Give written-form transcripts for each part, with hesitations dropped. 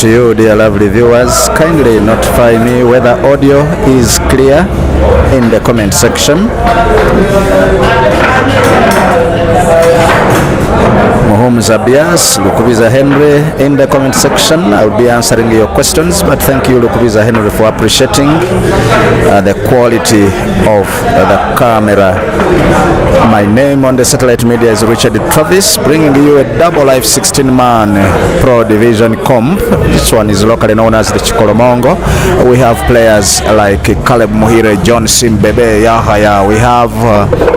To you, dear lovely viewers, kindly notify me whether audio is clear in the comment section. Muhiire Zabias, Lukie'S Henry in the comment section. I'll be answering your questions, but thank you, Lukie'S Henry, for appreciating the quality of the camera. My name on the satellite media is Richard Travis, bringing you a double live 16-man Pro Division comp. This one is locally known as the Chikolomongo. We have players like Caleb Muhiire, John Sim, Bebe, Yahaya. We have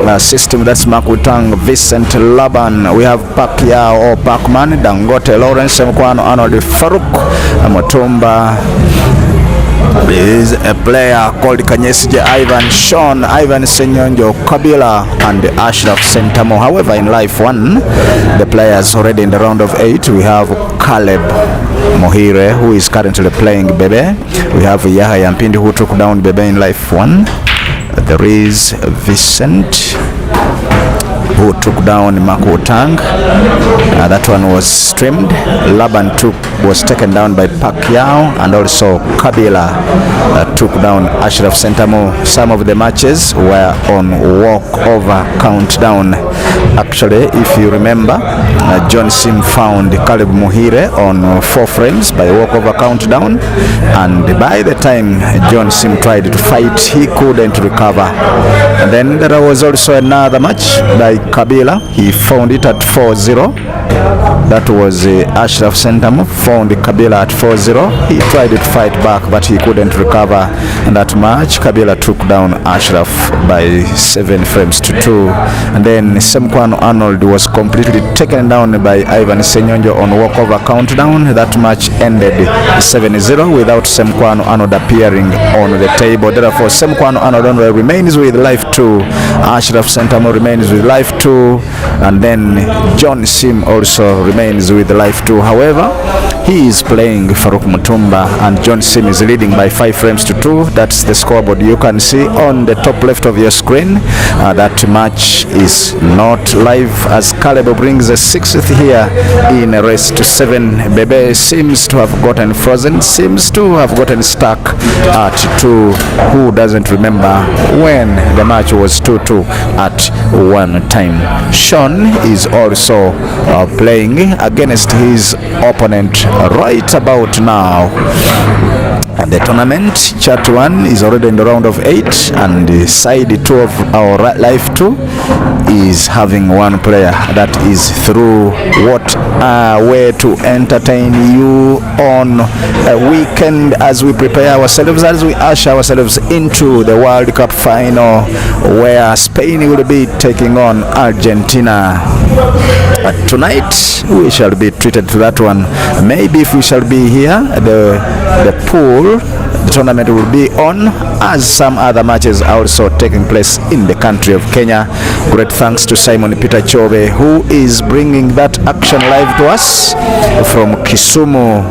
a system that's Makutang, Vincent Laban. We have Pacquiao or Pacman, Dangote, Lawrence, Mkwano, Arnold, Farouk, Mutumba. There is a player called Kanyesije, Ivan, Sean, Ivan Senyonjo, Kabila, and Ashraf Sentamo. However, in Life 1, the players already in the round of 8, we have Caleb Muhiire, who is currently playing Bebe. We have Yahaya Mpindi, who took down Bebe in Life 1. There is Vincent, who took down Makutang. That one was streamed. Laban was taken down by Pacquiao, and also Kabila took down Ashraf Sentamo. Some of the matches were on walkover countdown. Actually, if you remember, John Sim found Caleb Muhiire on 4 frames by walkover countdown, and by the time John Sim tried to fight, he couldn't recover. And then there was also another match by Kabila. He found it at 4-0. That was Ashraf Sentamo found Kabila at 4-0. He tried to fight back, but he couldn't recover. And that match, Kabila took down Ashraf by 7 frames to 2. And then Semkwano Arnold was completely taken down by Ivan Senyonjo on walkover countdown. That match ended 7-0 without Semkwano Arnold appearing on the table. Therefore, Semkwano Arnold remains with Life 2. Ashraf Sentamo remains with Life 2. And then John Sim also remains with Life 2. However, he is playing Farouk Mutumba, and John Sim is leading by 5 frames to 2. That's the scoreboard you can see on the top left of your screen. That match is not live as Caleb brings the 6th here in a race to 7. Bebe seems to have gotten frozen, seems to have gotten stuck at 2. Who doesn't remember when the match was 2-2 at one time? Sean is also playing against his opponent right about now. And the tournament, Chat 1 is already in the round of 8, and the side 2 of our Life 2 is having one player that is through. What a way to entertain you on a weekend as we prepare ourselves, as we usher ourselves into the World Cup final, where Spain will be taking on Argentina. Tonight we shall be treated to that one. Maybe if we shall be here, the the pool the tournament will be on, as some other matches are also taking place in the country of Kenya. Great thanks to Simon Peter Chobe, who is bringing that action live to us from Kisumu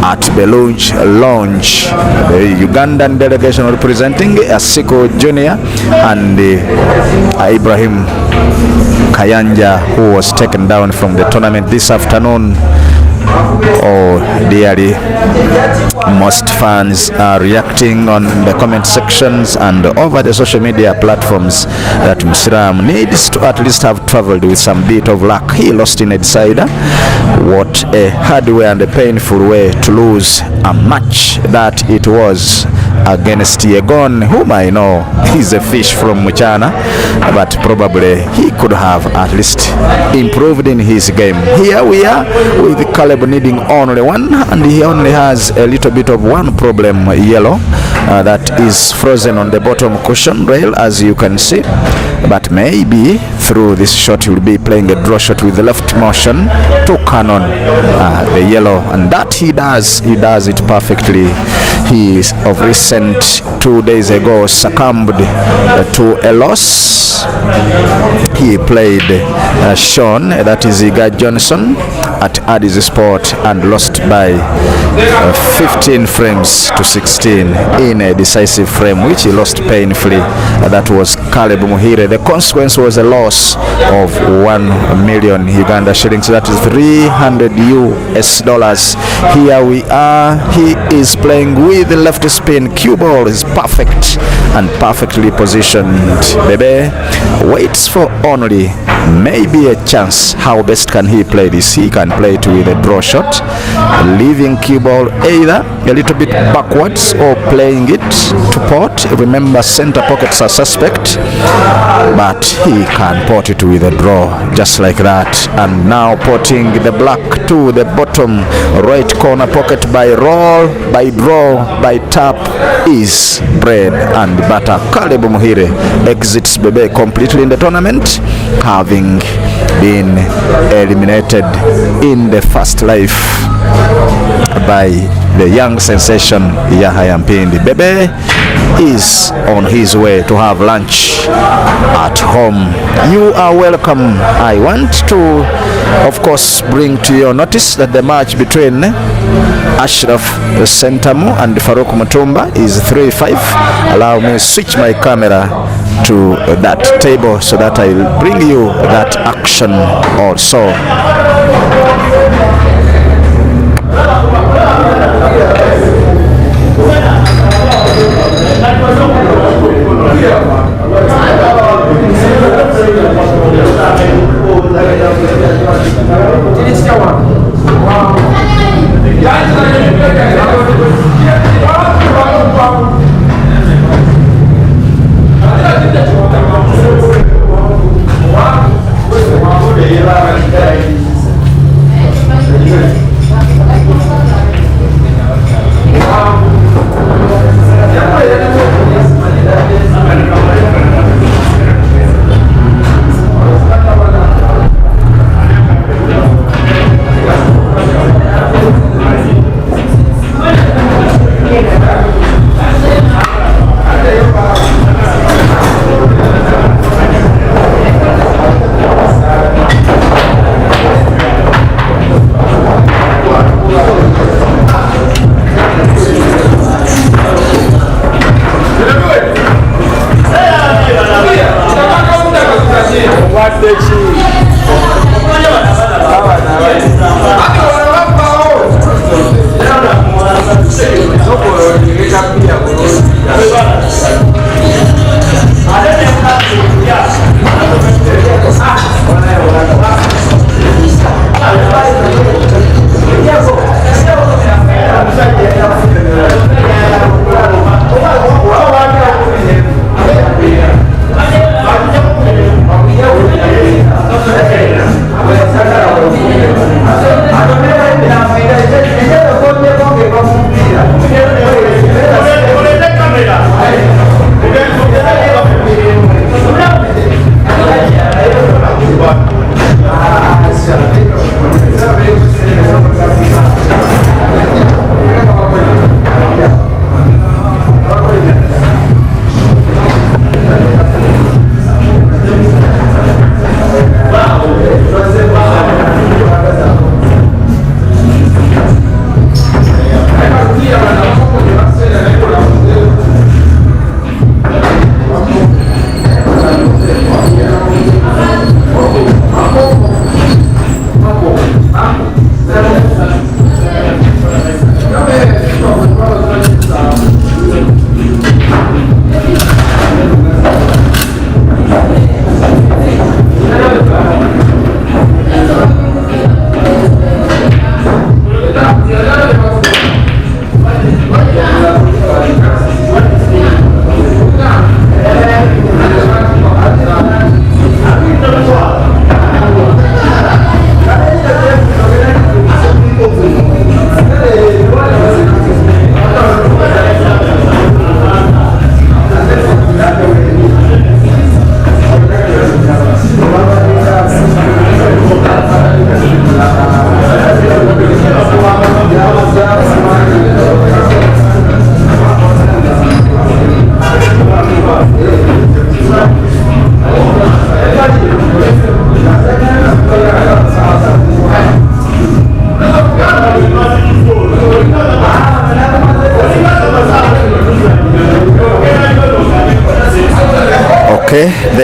at Belunge Lounge. The Ugandan delegation representing Asiko Jr. and Ibrahim Kayanja, who was taken down from the tournament this afternoon. Oh dearly, most fans are reacting on the comment sections and over the social media platforms that Musram needs to at least have traveled with some bit of luck. He lost in a decider. What a hard way and a painful way to lose a match that it was against Yegon, whom I know is a fish from Muchana, but probably he could have at least improved in his game. Here we are with Caleb needing only one, and he only has a little bit of one problem, yellow, that is frozen on the bottom cushion rail, as you can see. But maybe through this shot he will be playing a draw shot with the left motion to cannon the yellow, and that he does it perfectly. He is of recent 2 days ago succumbed to a loss. He played Sean, that is Iga Johnson, at Addis Sport and lost by 15 frames to 16 in a decisive frame, which he lost painfully. That was Caleb Muhiire. The consequence was a loss of 1 million Uganda shillings, that is $300 US. Here we are. He is playing with the left spin. Cue ball is perfect and perfectly positioned. Bebe waits for only maybe a chance. How best can he play this? He can play it with a draw shot, leaving cue ball either a little bit backwards or playing it to port. Remember, center pockets are suspect, but he can port it with a draw just like that. And now porting the black to the bottom right corner pocket by roll, by draw, by tap is bread and butter. Caleb Muhiire exits Bebe completely in the tournament, having been eliminated in the first life by the young sensation Yahya Mpindi. Bebe is on his way to have lunch at home. You are welcome. I want to, of course, bring to your notice that the match between Ashraf Sentamu and Farouk Mutumba is 3-5. Allow me to switch my camera to that table so that I'll bring you that action also.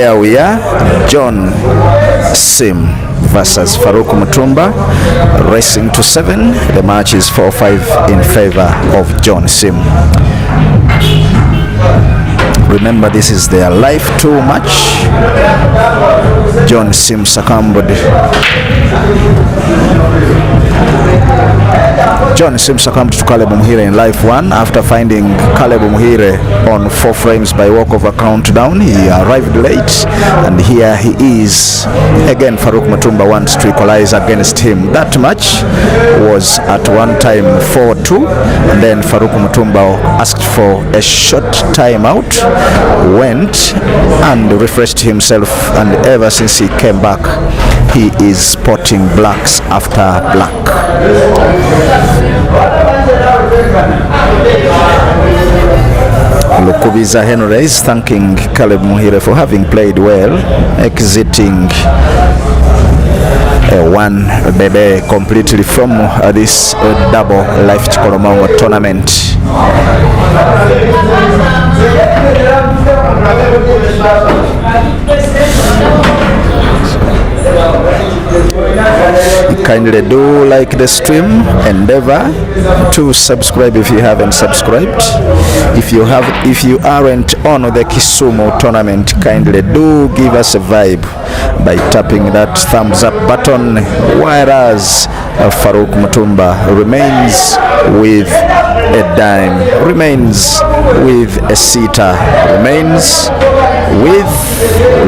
there we are, John Sim versus Farouk Mutumba, racing to 7. The match is 4-5 in favor of John Sim. Remember, this is their Life 2 match. John Sim succumbed. John Sim succumbed to Caleb Muhiire in Life 1 after finding Caleb Muhiire on 4 frames by walkover countdown. He arrived late, and here he is again. Farouk Mutumba wants to equalize against him. That match was at one time 4-2, and then Farouk Mutumba asked for a short timeout, went and refreshed himself, and ever since he came back, he is spotting blacks after black. Lukie'S Henry is thanking Caleb Muhiire for having played well, exiting one Bebe completely from this double Life Chikolomango tournament. Kindly do like the stream, endeavor to subscribe if you haven't subscribed. If you aren't on the Kisumu tournament, kindly do give us a vibe by tapping that thumbs up button, whereas Farouk Mutumba remains with a dime, remains with a seater, remains with,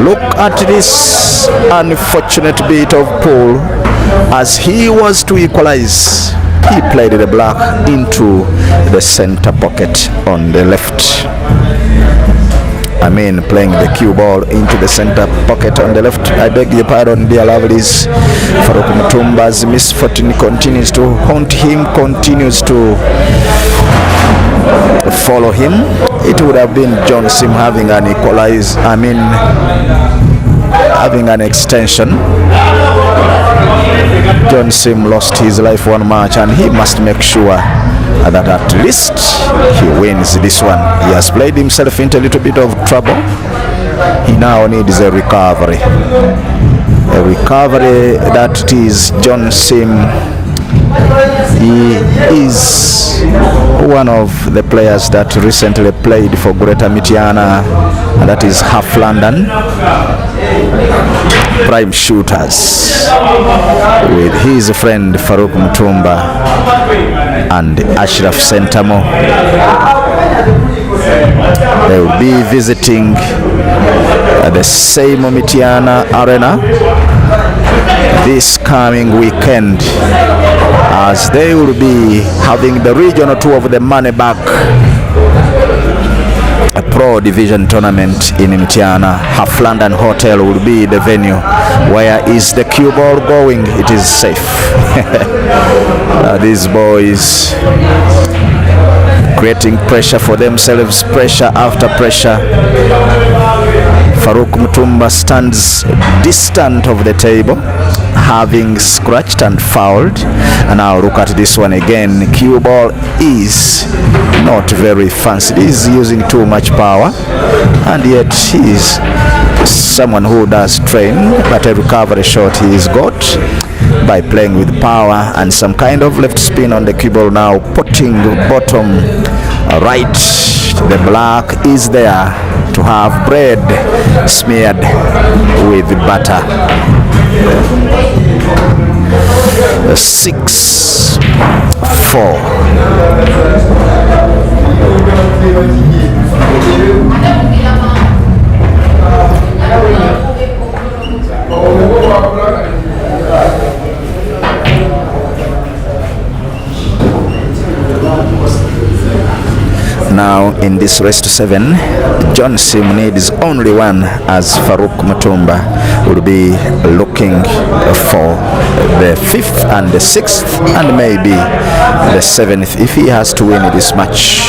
look at this unfortunate bit of pool. As he was to equalize, he played the black into the center pocket on the left. Playing the cue ball into the center pocket on the left. I beg your pardon, dear lovelies. Farouk Mutumba's misfortune continues to haunt him, continues to follow him. It would have been John Sim having an having an extension. John Sim lost his Life 1 match, and he must make sure that at least he wins this one. He has played himself into a little bit of trouble. He now needs a recovery. A recovery that is John Sim. He is one of the players that recently played for Greater Mityana, and that is half London. Prime shooters with his friend Farouk Mutumba and Ashraf Sentamo. They will be visiting the same Mityana arena this coming weekend, as they will be having the regional tour of the Money Back, a pro division tournament in Mityana. Half London Hotel will be the venue. Where is the cue ball going? It is safe. These boys creating pressure for themselves, pressure after pressure. Farouk Mutumba stands distant of the table, having scratched and fouled. And now look at this one again. Cue ball is not very fancy. He's using too much power, and yet he's someone who does train, but a recovery shot he's got by playing with power and some kind of left spin on the cue ball. Now putting the bottom right. The black is there to have bread smeared with butter. 6-4. Now in this race to 7, John Sim needs only one, as Farouk Mutumba will be looking for the 5th and the 6th and maybe the 7th if he has to win this match.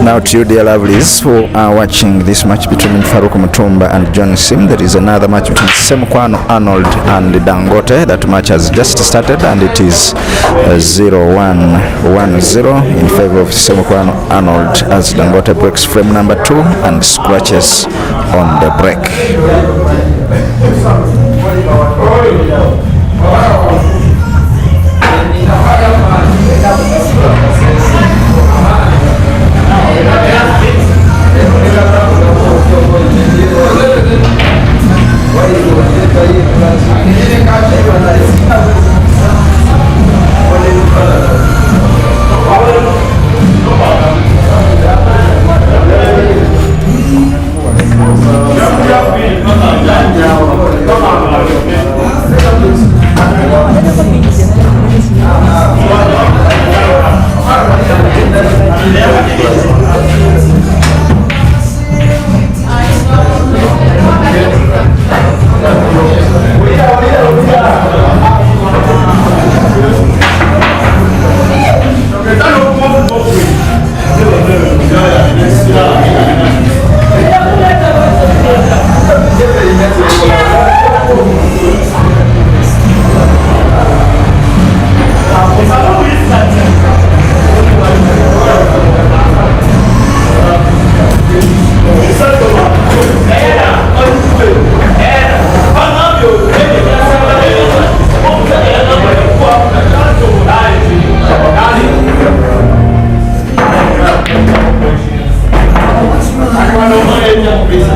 Now to you, dear lovelies, who are watching this match between Farouk Mutumba and John Sim. There is another match between Semukwano Arnold and Dangote. That match has just started and it is 0-1-1-0 in favor of Semukwano Arnold as Dangote breaks frame number 2 and scratches on the break.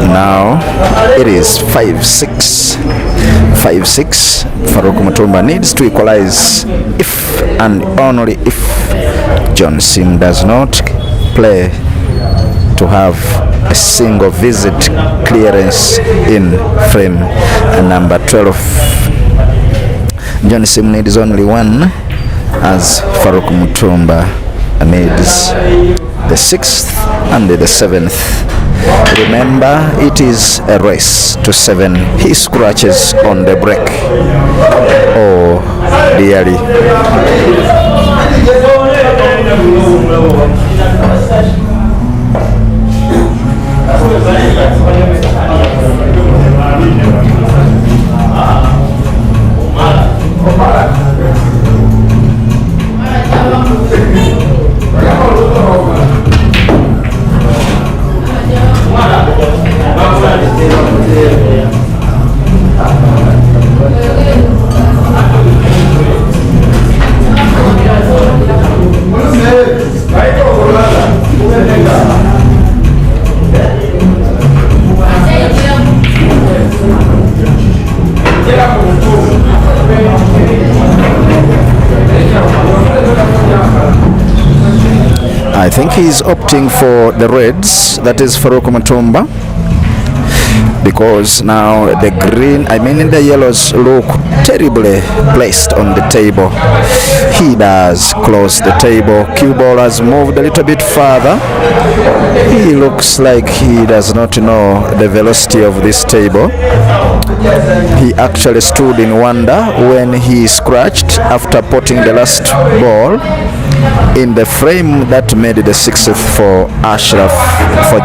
Now it is 5-6. Farouk Mutumba needs to equalize if and only if John Sim does not play to have a single visit clearance in frame number 12. John Sim needs only one as Farouk Mutumba needs the 6th and the 7th. Remember, it is a race to 7. He scratches on the break. Oh, dearly. I think he's opting for the reds, that is Farouk Mutumba, because now the the yellows look terribly placed on the table. He does close the table. Cue ball has moved a little bit further. He looks like he does not know the velocity of this table. He actually stood in wonder when he scratched after putting the last ball in the frame that made the 6th for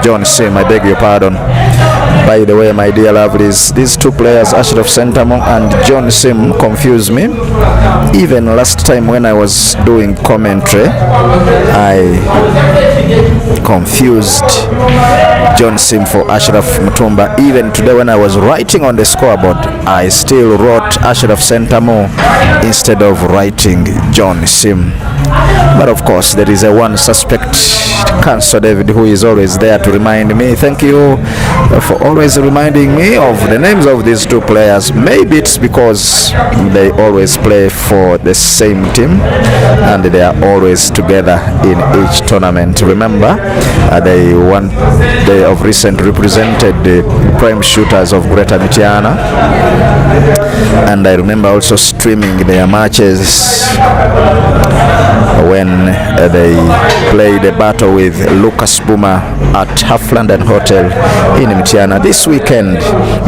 John Sim. I beg your pardon. By the way, my dear lovelies, these two players, Ashraf Sentamo and John Sim, confuse me. Even last time when I was doing commentary, I confused John Sim for Ashraf Mutumba. Even today when I was writing on the scoreboard, I still wrote Ashraf Sentamo instead of writing John Sim. But of course, there is a one suspect, Council David, who is always there to remind me. Thank you for always reminding me of the names of these two players. Maybe it's because they always play for the same team and they are always together in each tournament. Remember, they of recent represented the prime shooters of Greater NYANAMA, and I remember also streaming their matches when they played a battle with Lucas Buma at Half London Hotel in Mityana. This weekend,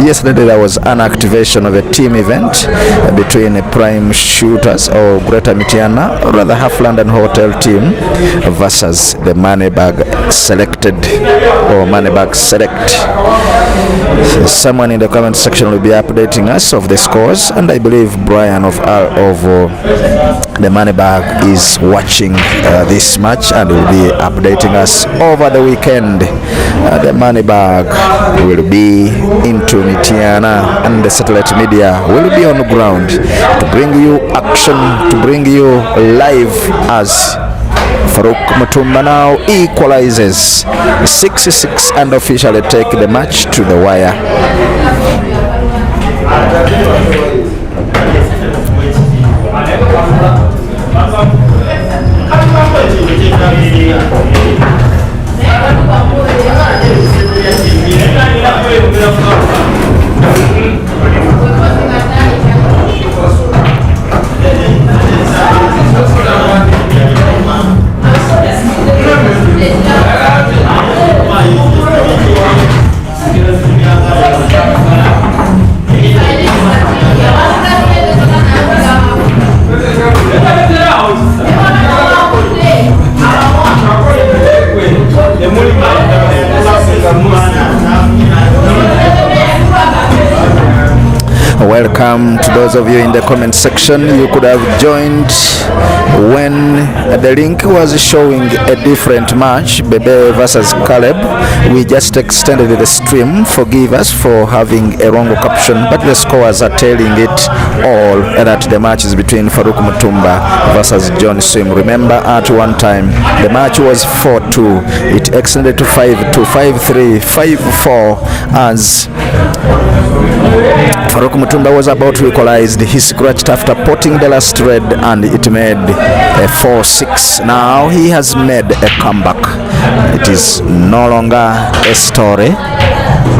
yesterday, there was an activation of a team event between Prime Shooters or Greater Mityana, or rather Half London Hotel team versus the Moneybag Selected or Moneybag Select. Someone in the comment section will be updating us of the scores, and I believe Brian of the Moneybag is watching this match and will be updating us over the weekend. The Moneybag will be into Mityana, and the satellite media will be on the ground to bring you action, to bring you live as Farouk Mutumba now equalizes 6-6 and officially take the match to the wire. Welcome to those of you in the comment section. You could have joined when the link was showing a different match, Bebe versus Caleb. We just extended the stream. Forgive us for having a wrong caption, but the scores are telling it all that the match is between Farouk Mutumba versus John Sim. Remember, at one time the match was 4-2. It extended to 5-2, 5-3, 5-4 as Farouk Mutumba was about to equalize. He scratched after potting the last red and it made a 4-6. Now he has made a comeback. It is no longer a story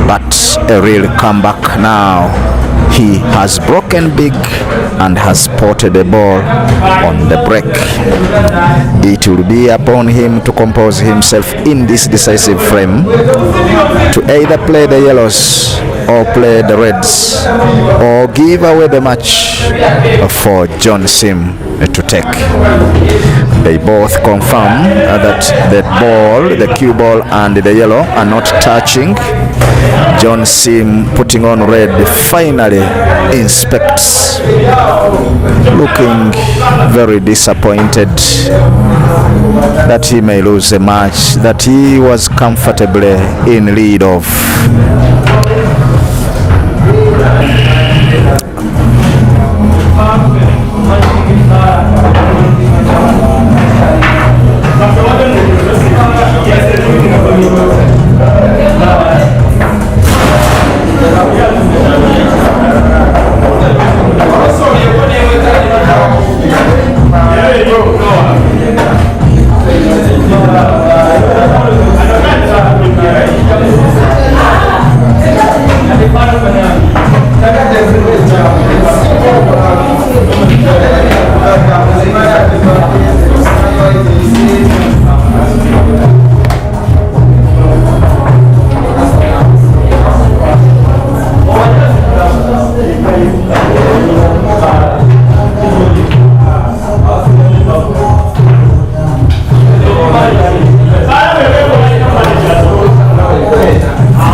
but a real comeback. Now he has broken big and has potted the ball on the break. It will be upon him to compose himself in this decisive frame to either play the yellows or play the reds or give away the match for John Sim to take. They both confirm that the ball, the cue ball and the yellow are not touching. John Sim, putting on red, finally inspects, looking very disappointed that he may lose a match that he was comfortably in lead of.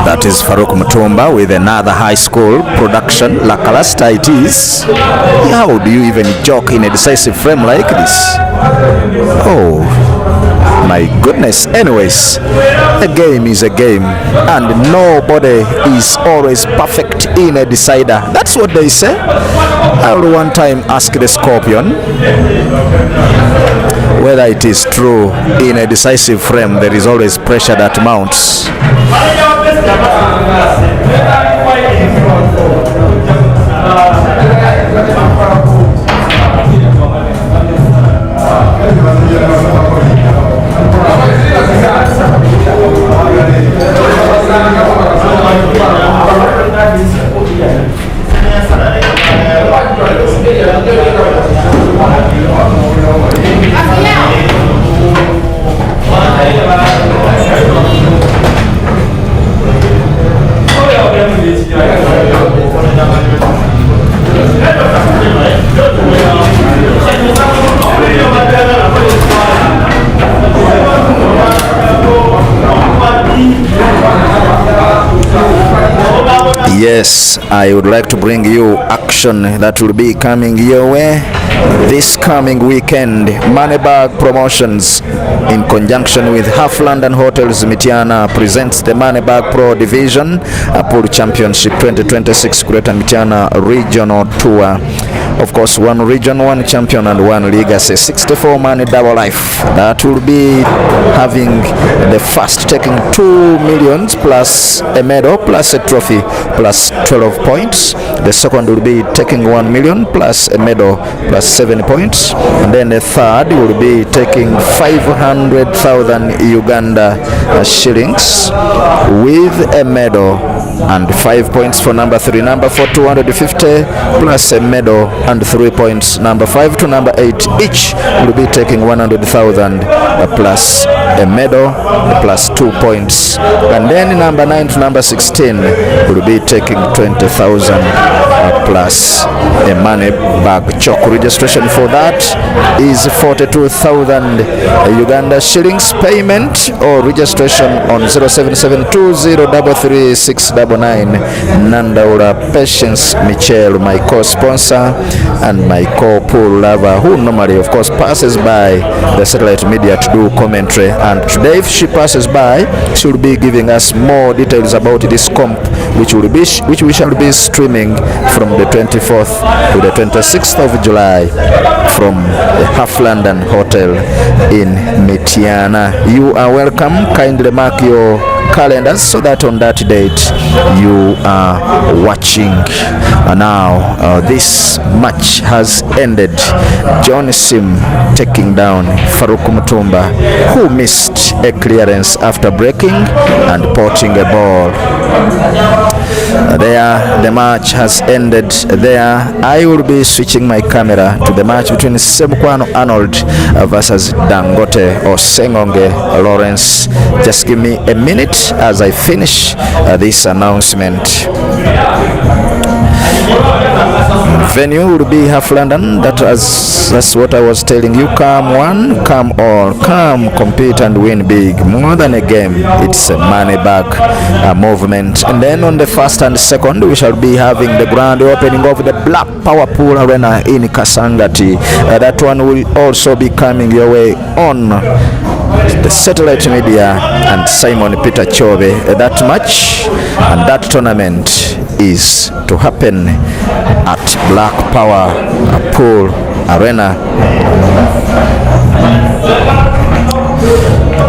That is Farouk Mutumba with another high school production. Lakalasta it is. How do you even joke in a decisive frame like this? Oh my goodness. Anyways, a game is a game and nobody is always perfect in a decider. That's what they say. I will one time ask the Scorpion whether it is true in a decisive frame there is always pressure that mounts. Yes, I would like to bring you action that will be coming your way this coming weekend. Money Bag Promotions in conjunction with Half London Hotels Mitiana presents the Money Bag Pro Division Pool Championship 2026 Greater Mitiana Regional Tour. Of course, one region, one champion, and one legacy. 64 money double life. That will be having the first taking 2 millions plus a medal plus a trophy plus 12 points. The second will be taking 1 million plus a medal plus 7 points. And then the third will be taking 500,000 Uganda shillings with a medal and 5 points for number 3. Number 4, 250 plus a medal and 3 points. Number 5 to number 8 each will be taking 100,000 plus a medal plus 2 points. And then number 9 to number 16 will be taking 20,000 plus a money bag chalk. Registration for that is 42,000 Uganda shillings. Payment or registration on 0772033699. Nandaula Patience Michelle, my co-sponsor and my co-pool lover, who normally of course passes by the satellite media to do commentary, and today if she passes by she will be giving us more details about this comp which we shall be streaming from the 24th to the 26th of July from the Half London Hotel in Mitiana. You are welcome. Kindly mark your calendars so that on that date you are watching. Now this match has ended. John Sim taking down Faruk Mutumba, who missed a clearance after breaking and potting a ball. There the match has ended there. I will be switching my camera to the match between Semukwano Arnold versus Dangote or Sengonge Lawrence. Just give me a minute as I finish this announcement. Venue will be Half London. That's what I was telling you. Come one, come all. Come compete and win big. More than a game, it's a money bag movement. And then on the first and second, we shall be having the grand opening of the Black Power Pool Arena in Kasangati. That one will also be coming your way on the satellite media and Simon Peter Chove. That match and that tournament is to happen at Black Power Pool Arena.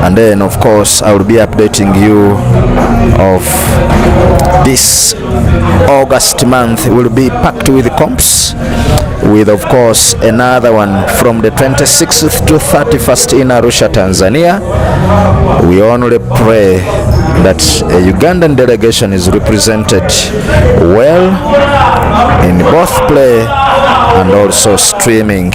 And then of course I will be updating you of this August month will be packed with comps, with of course another one from the 26th to 31st in Arusha, Tanzania. We only pray that a Ugandan delegation is represented well in both play and also streaming.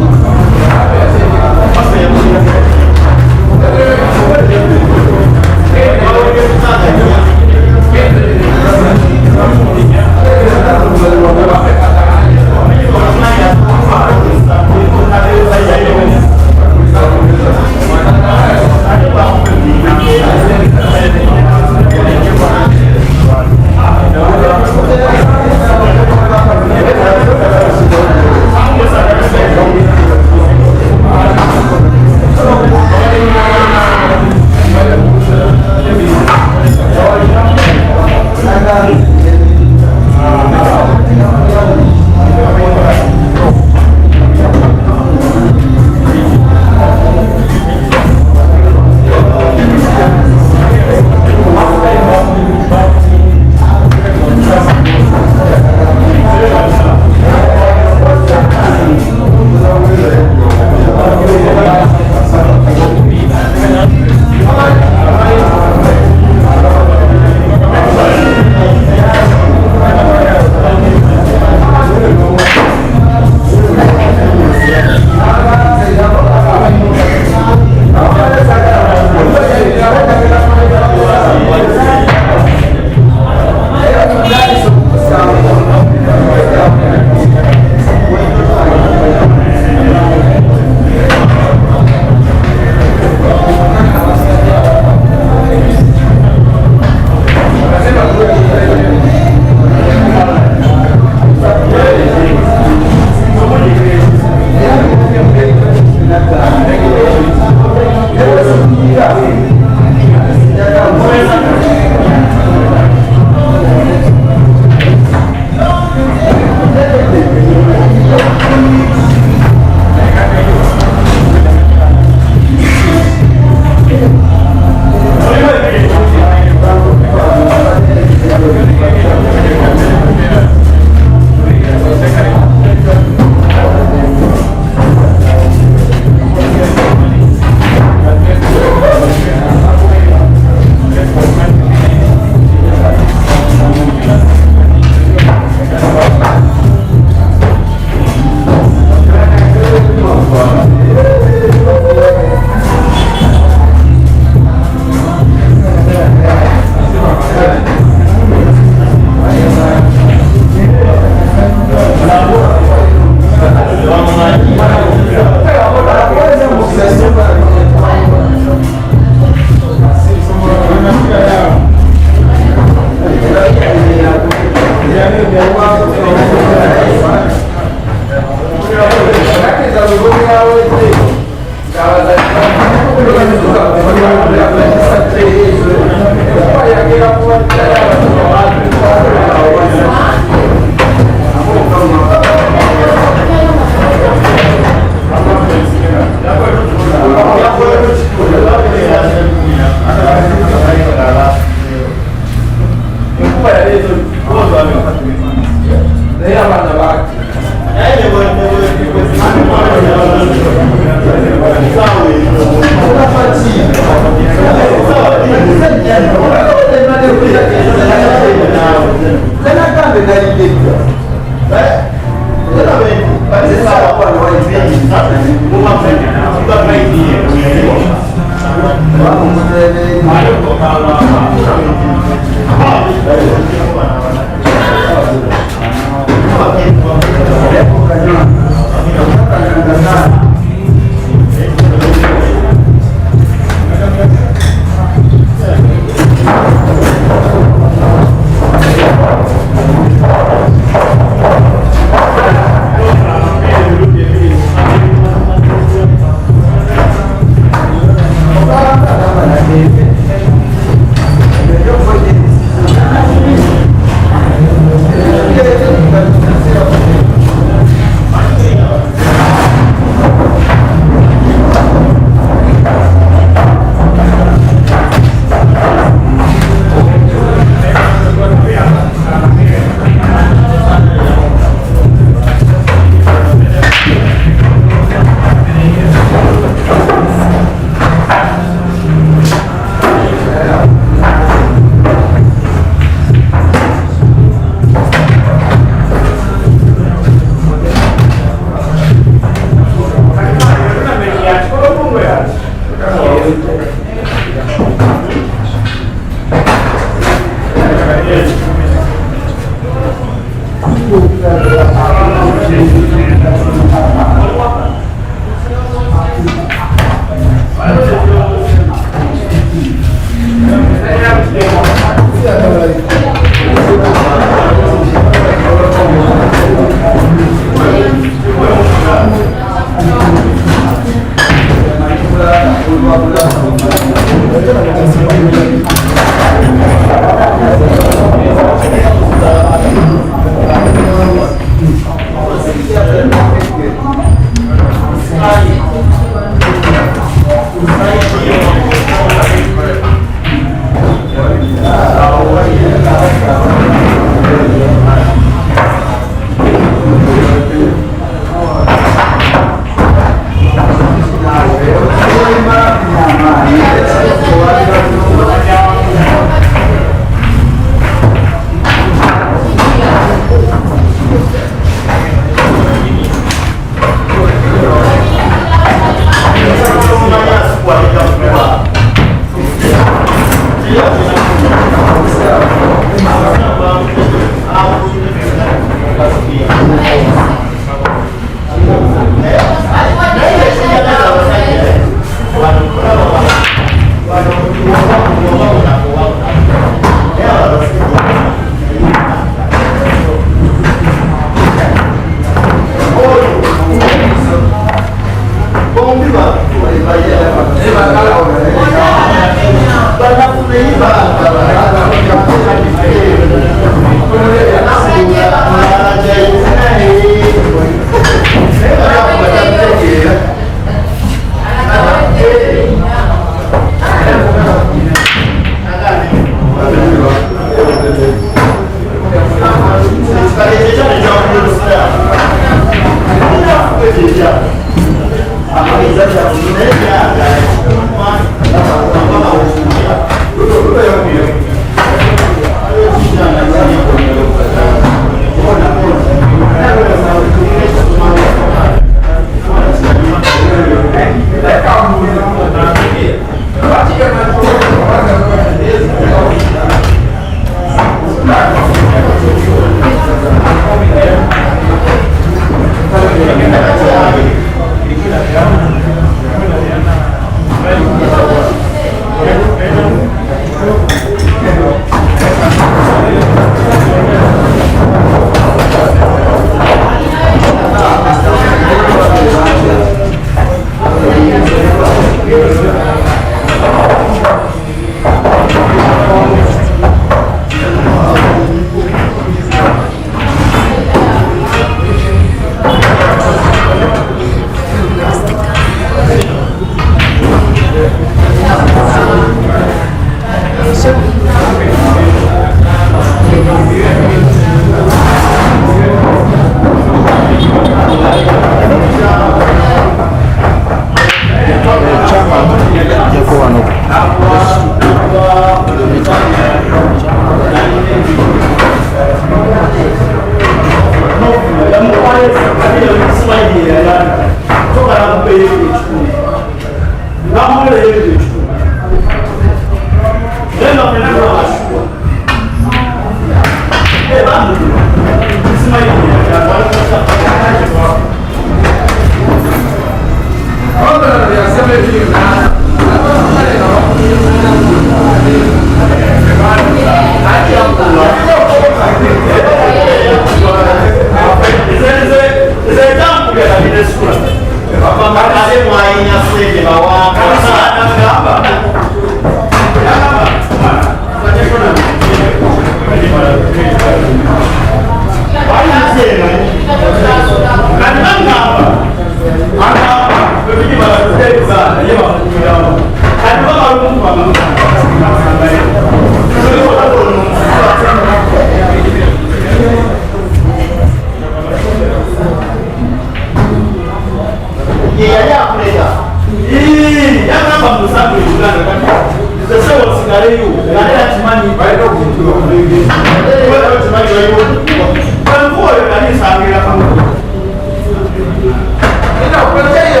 Ina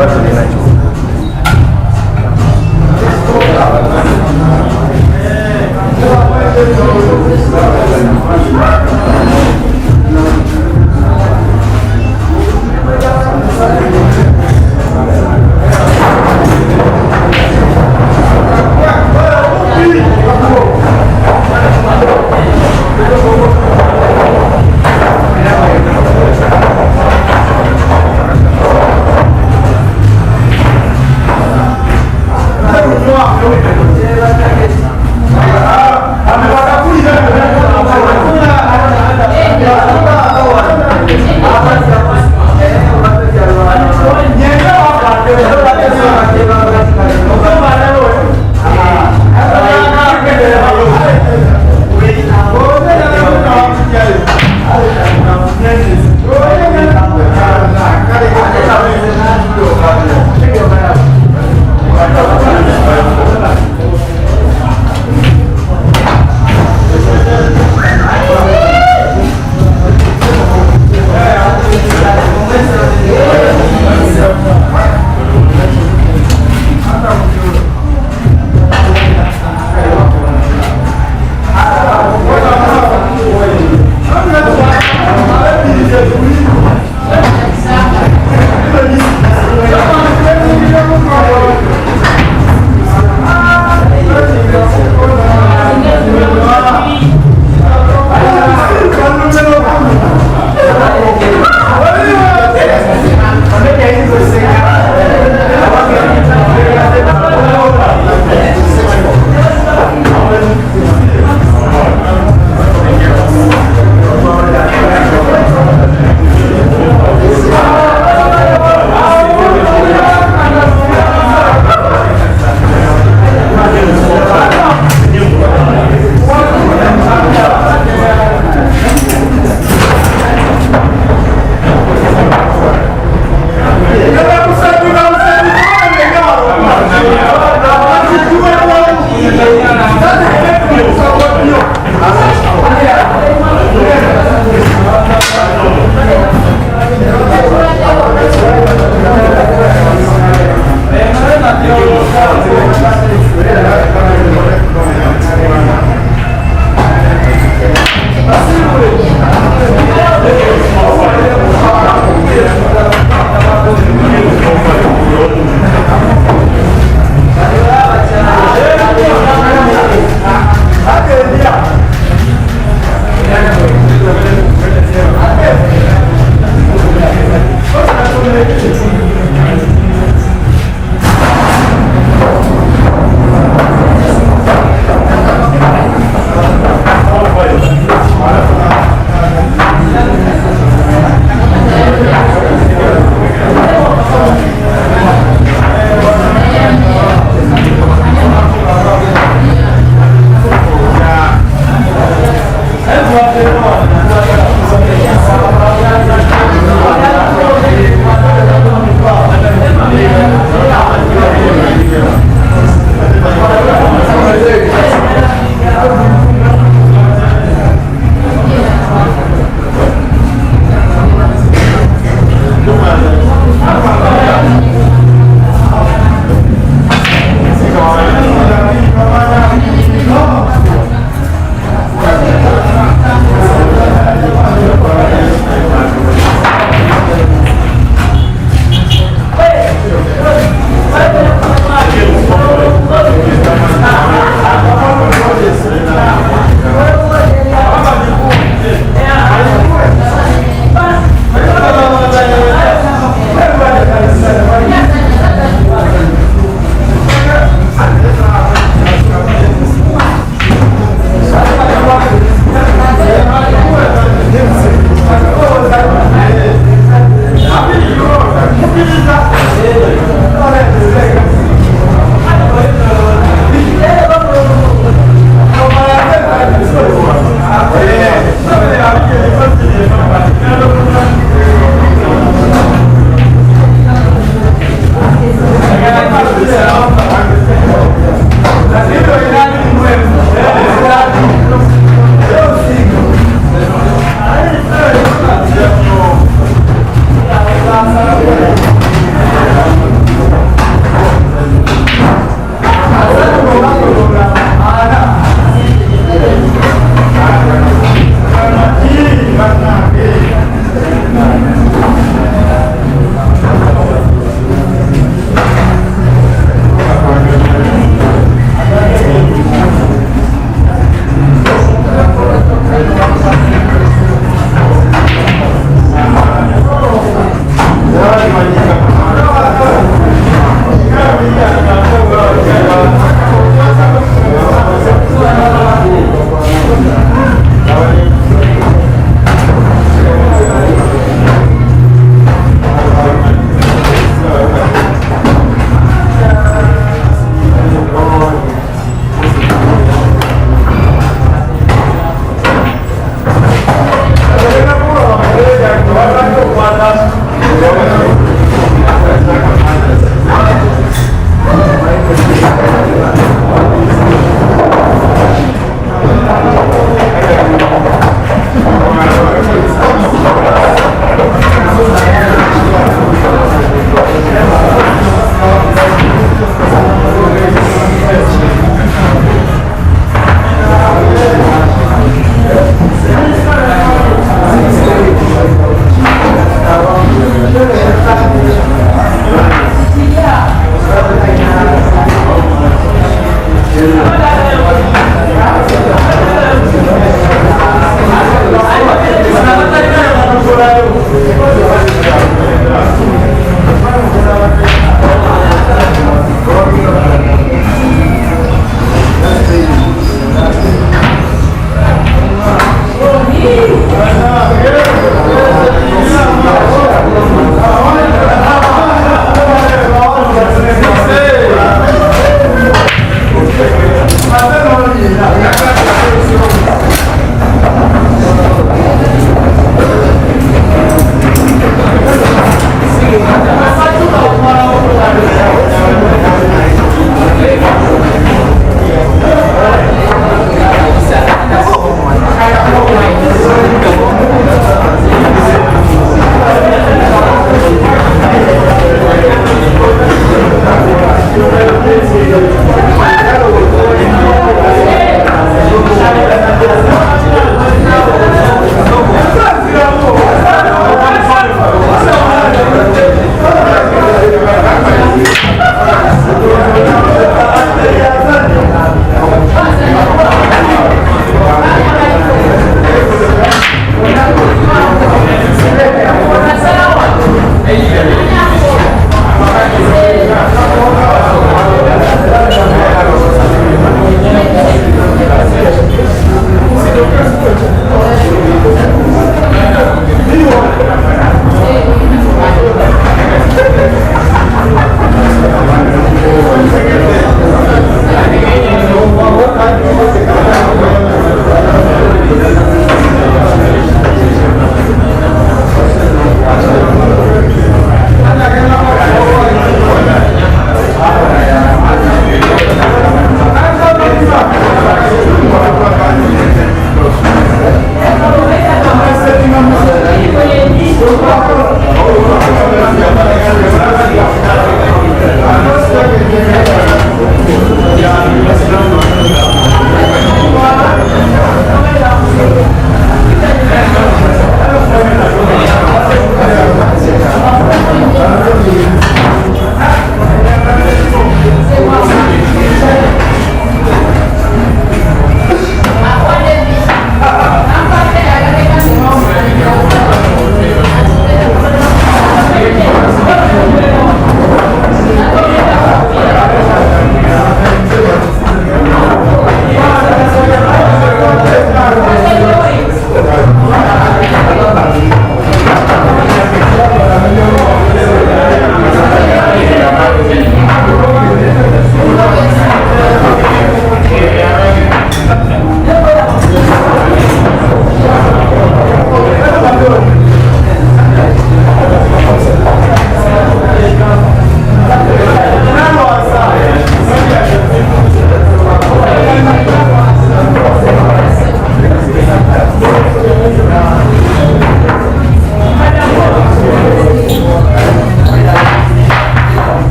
What?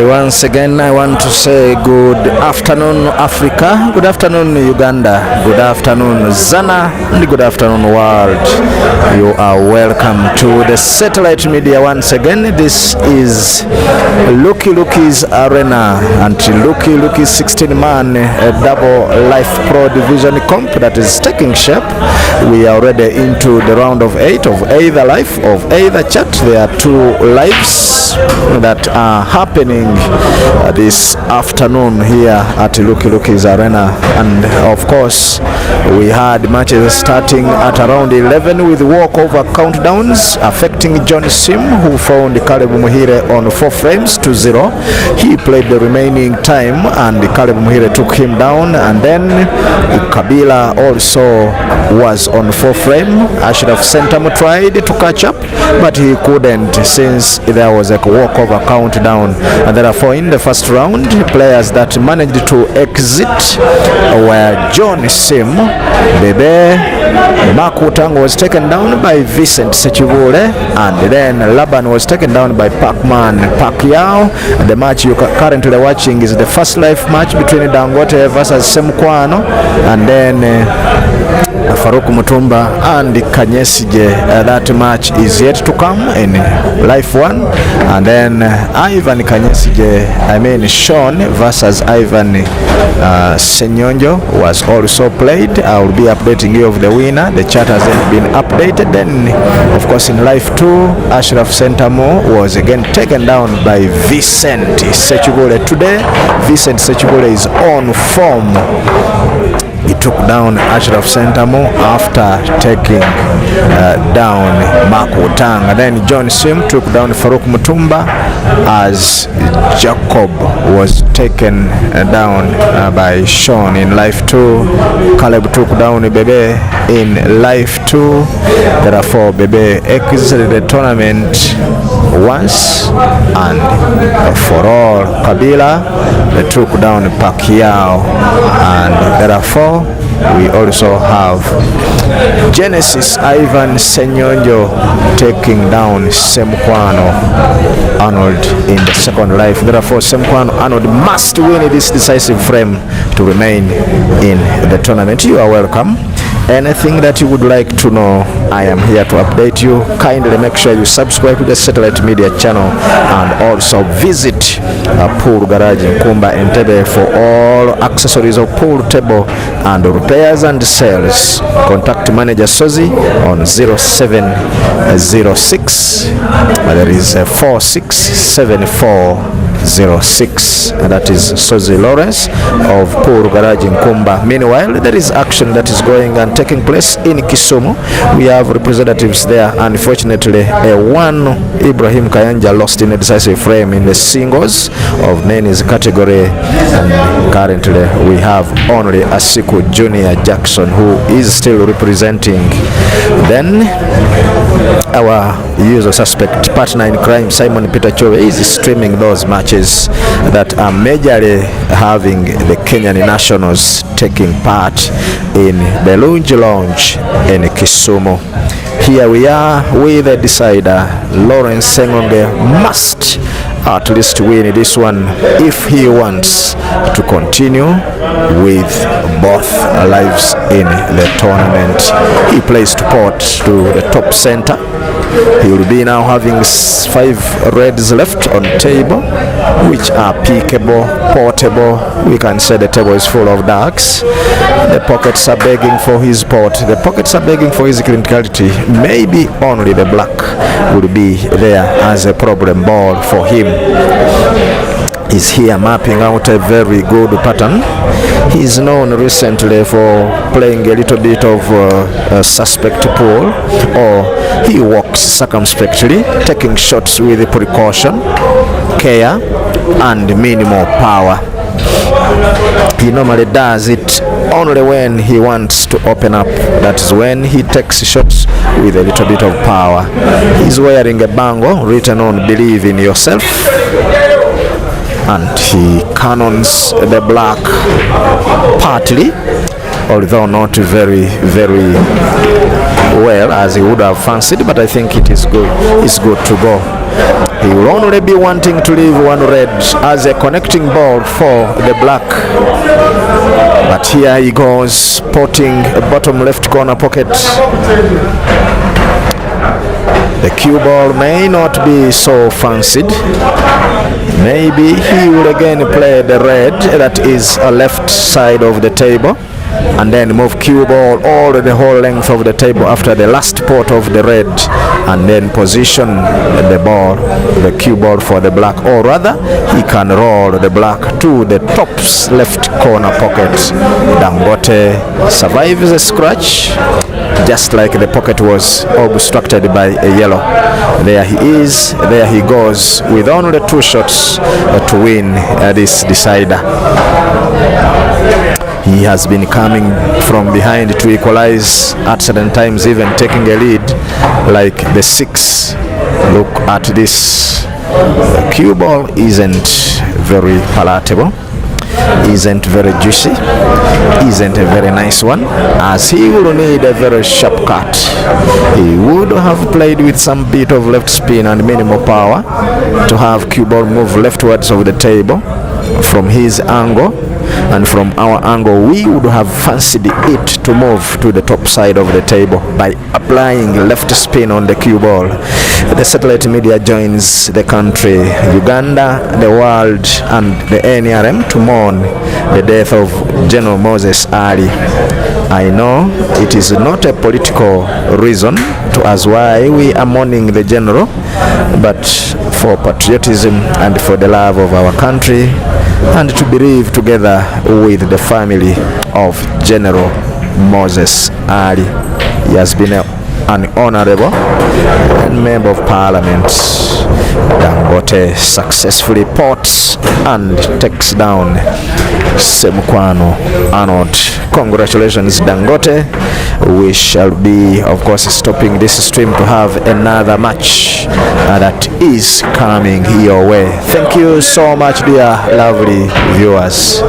Once again, I want to say good afternoon, Africa, good afternoon, Uganda, good afternoon, ZZANA, and good afternoon, world. You are welcome to the satellite media once again. This is Lukie'S Arena and Lukie'S 16-man double life pro division comp that is taking shape. We are already into the round of 8 of either life, of either chat. There are 2 lives that are happening this afternoon here at Lukie'S Arena, and of course we had matches starting at around 11 with walkover countdowns affecting John Sim, who found Caleb Muhiire on 4 frames to 0. He played the remaining time and Caleb Muhiire took him down, and then Kabila also was on 4 frame. Ashraf Centam tried to catch up, but he couldn't since there was a walkover countdown, and therefore in the first round, players that managed to exit were John Sim, Bebe, Makutang was taken down by Vincent Sechivule, and then Laban was taken down by Pacman Pacquiao. The match you are currently watching is the first life match between Dangote versus Semkwano, and then Farouk Mutumba and Kanyesije. That match is yet to come in Life 1. And then Ivan Kanyesije, Sean versus Ivan Senyonjo was also played. I will be updating you of the winner. The chart hasn't been updated. Then, of course, in Life 2, Ashraf Sentamo was again taken down by Vincent Sechugole. Today, Vincent Sechugole is on form. He took down Ashraf Sentamo after taking down Mark Wutang. And then John Sim took down Farouk Mutumba as Jacob was taken down by Sean in Life 2. Caleb took down Bebe in Life 2. Therefore, Bebe exited the tournament once and for all. Kabila took down Pacquiao, and therefore we also have Genesis Ivan Senyonjo taking down Semkwano Arnold in the second Life. Therefore, Semkwano Arnold must win this decisive frame to remain in the tournament. You are welcome. Anything that you would like to know, I am here to update you. Kindly make sure you subscribe to the Satellite Media channel and also visit Pool Garage in Kumba Entebbe for all accessories of pool table and repairs and sales. Contact Manager Sozi on 0706 there is 467406, and that is Sozi Lawrence of Pool Garage in Kumba. Meanwhile, there is action that is going and taking place in Kisumu. We have representatives there. Unfortunately, one Ibrahim Kayanja lost in a decisive frame in the singles of men's category, and currently we have only Asiku Junior Jackson who is still representing. Then our usual suspect, partner in crime, Simon Peter Chove, is streaming those matches that are majorly having the Kenyan nationals taking part in the Lounge in Kisumu. Here we are with the decider. Lawrence Sengonge must at least win this one if he wants to continue with both lives in the tournament. He plays to port to the top center. He will be now having 5 reds left on table, which are pickable, portable. We can say the table is full of darks. The pockets are begging for his port. The pockets are begging for his criticality. Maybe only the black will be there as a problem ball for him. He's here mapping out a very good pattern. He's known recently for playing a little bit of a suspect pool, or he walks circumspectly, taking shots with precaution, care, and minimal power. He normally does it only when he wants to open up. That is when he takes shots with a little bit of power. He's wearing a bangle written on "Believe in Yourself," and he cannons the black partly, although not very well as he would have fancied, but I think it is good. It's good to go. He will only be wanting to leave one red as a connecting ball for the black. But here he goes, spotting a bottom left corner pocket. The cue ball may not be so fancied. Maybe he will again play the red that is a left side of the table, and then move cue ball all the whole length of the table after the last pot of the red, and then position the ball, the cue ball for the black, or rather he can roll the black to the top left corner pocket. Dangote survives a scratch, just like the pocket was obstructed by a yellow. There he is, there he goes with only 2 shots to win this decider. He has been coming from behind to equalize at certain times, even taking a lead like the 6. Look at this. The cue ball isn't very palatable, isn't very juicy, isn't a very nice one, as he will need a very sharp cut. He would have played with some bit of left spin and minimal power to have cue ball move leftwards of the table from his angle, and from our angle we would have fancied it to move to the top side of the table by applying left spin on the cue ball. The satellite media joins the country, Uganda, the world and the NYANAMA to mourn the death of General Moses Ali. I know it is not a political reason to us why we are mourning the general, but for patriotism and for the love of our country, and to bereave together with the family of General Moses Ali. He has been an honorable member of parliament. Dangote successfully pots and takes down Semukwano Arnold. Congratulations, Dangote. We shall be, of course, stopping this stream to have another match that is coming your way. Thank you so much, dear lovely viewers.